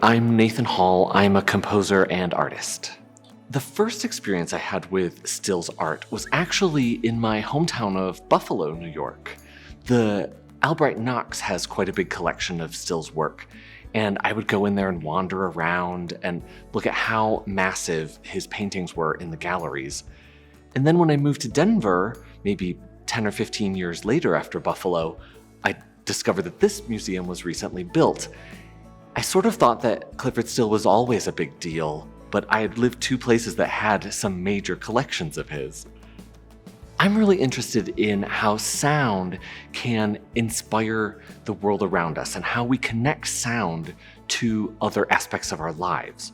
I'm Nathan Hall. I'm a composer and artist. The first experience I had with stills art was actually in my hometown of Buffalo, New York. The Albright Knox has quite a big collection of stills work, and I would go in there and wander around and look at how massive his paintings were in the galleries. And then when I moved to Denver, maybe 10 or 15 years later after Buffalo, I discovered that this museum was recently built. I sort of thought that Clyfford Still was always a big deal, but I had lived two places that had some major collections of his. I'm really interested in how sound can inspire the world around us and how we connect sound to other aspects of our lives.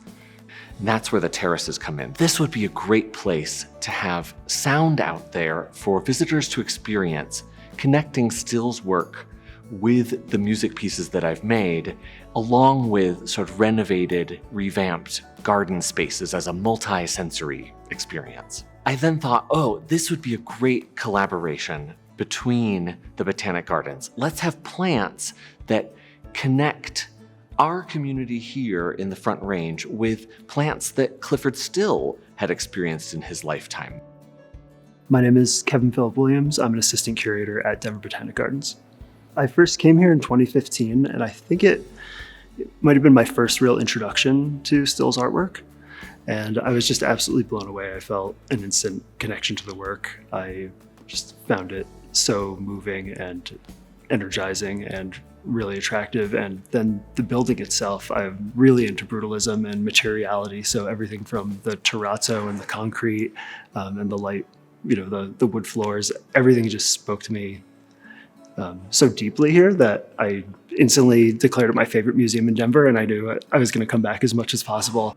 And that's where the terraces come in. This would be a great place to have sound out there for visitors to experience, connecting Still's work with the music pieces that I've made, along with sort of renovated, revamped garden spaces as a multi-sensory experience. I then thought, this would be a great collaboration between the Botanic Gardens. Let's have plants that connect our community here in the Front Range with plants that Clyfford Still had experienced in his lifetime. My name is Kevin Phillip Williams. I'm an assistant curator at Denver Botanic Gardens. I first came here in 2015, and I think it might have been my first real introduction to Still's artwork. And I was just absolutely blown away. I felt an instant connection to the work. I just found it so moving and energizing and really attractive. And then the building itself, I'm really into brutalism and materiality. So everything from the terrazzo and the concrete and the light, the wood floors, everything just spoke to me so deeply here that I instantly declared it my favorite museum in Denver, and I knew I was going to come back as much as possible.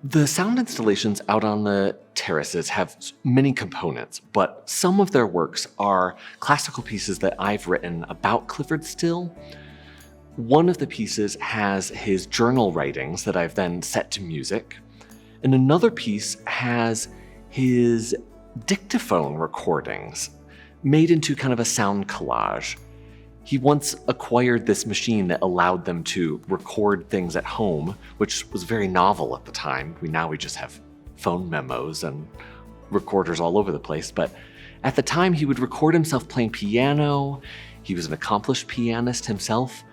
The sound installations out on the terraces have many components, but some of their works are classical pieces that I've written about Clyfford Still. One of the pieces has his journal writings that I've then set to music, and another piece has his dictaphone recordings made into kind of a sound collage. He once acquired this machine that allowed them to record things at home, which was very novel at the time. We just have phone memos and recorders all over the place. But at the time, he would record himself playing piano. He was an accomplished pianist himself.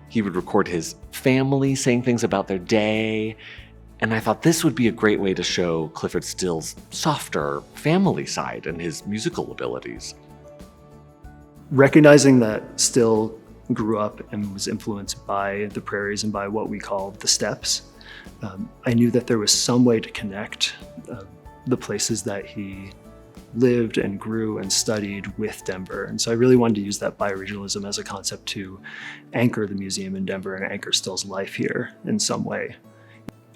He would record his family saying things about their day. And I thought this would be a great way to show Clyfford Still's softer family side and his musical abilities. Recognizing that Still grew up and was influenced by the prairies and by what we call the steppes, I knew that there was some way to connect the places that he lived and grew and studied with Denver. And so I really wanted to use that bioregionalism as a concept to anchor the museum in Denver and anchor Still's life here in some way.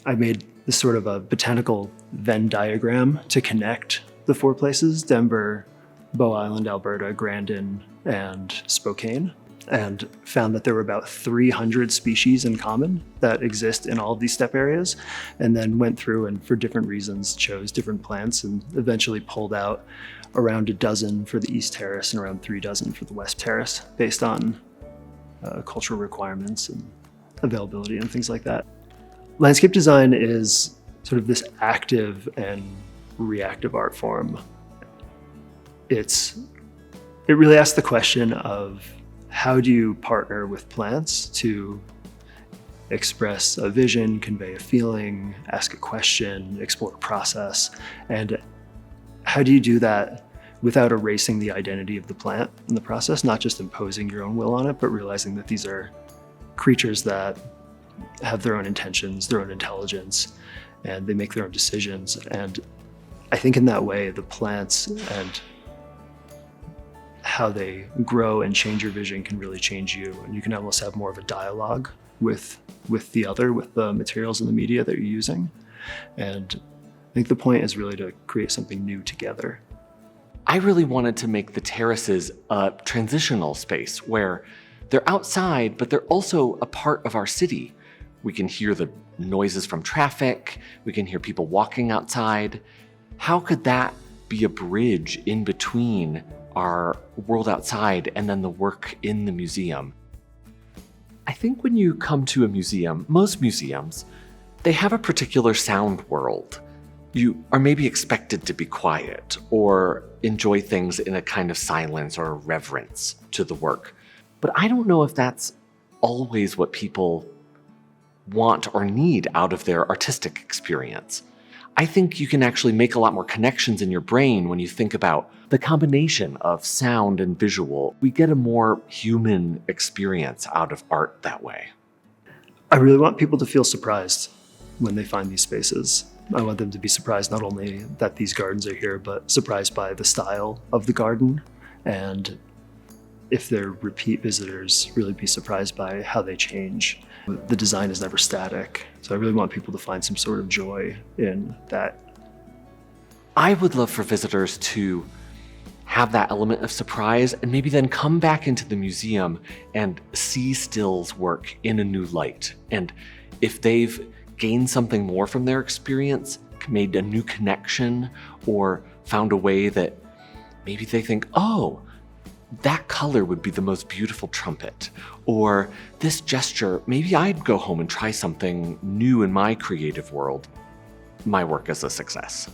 I made this sort of a botanical Venn diagram to connect the four places: Denver, Bow Island, Alberta, Grandin, and Spokane, and found that there were about 300 species in common that exist in all of these steppe areas, and then went through and for different reasons chose different plants and eventually pulled out around a dozen for the East Terrace and around 3 dozen for the West Terrace based on cultural requirements and availability and things like that. Landscape design is sort of this active and reactive art form. It really asks the question of how do you partner with plants to express a vision, convey a feeling, ask a question, explore a process, and how do you do that without erasing the identity of the plant in the process, not just imposing your own will on it, but realizing that these are creatures that have their own intentions, their own intelligence, and they make their own decisions. And I think in that way, the plants and how they grow and change your vision can really change you. And you can almost have more of a dialogue with the materials and the media that you're using. And I think the point is really to create something new together. I really wanted to make the terraces a transitional space where they're outside, but they're also a part of our city. We can hear the noises from traffic. We can hear people walking outside. How could that be a bridge in between our world outside and then the work in the museum? I think when you come to a museum, most museums, they have a particular sound world. You are maybe expected to be quiet or enjoy things in a kind of silence or reverence to the work. But I don't know if that's always what people want or need out of their artistic experience. I think you can actually make a lot more connections in your brain when you think about the combination of sound and visual. We get a more human experience out of art that way. I really want people to feel surprised when they find these spaces. I want them to be surprised not only that these gardens are here, but surprised by the style of the garden. And if they're repeat visitors, really be surprised by how they change. The design is never static. So I really want people to find some sort of joy in that. I would love for visitors to have that element of surprise and maybe then come back into the museum and see Still's work in a new light. And if they've gained something more from their experience, made a new connection, or found a way that maybe they think, oh, that color would be the most beautiful trumpet, or this gesture, maybe I'd go home and try something new in my creative world. My work is a success.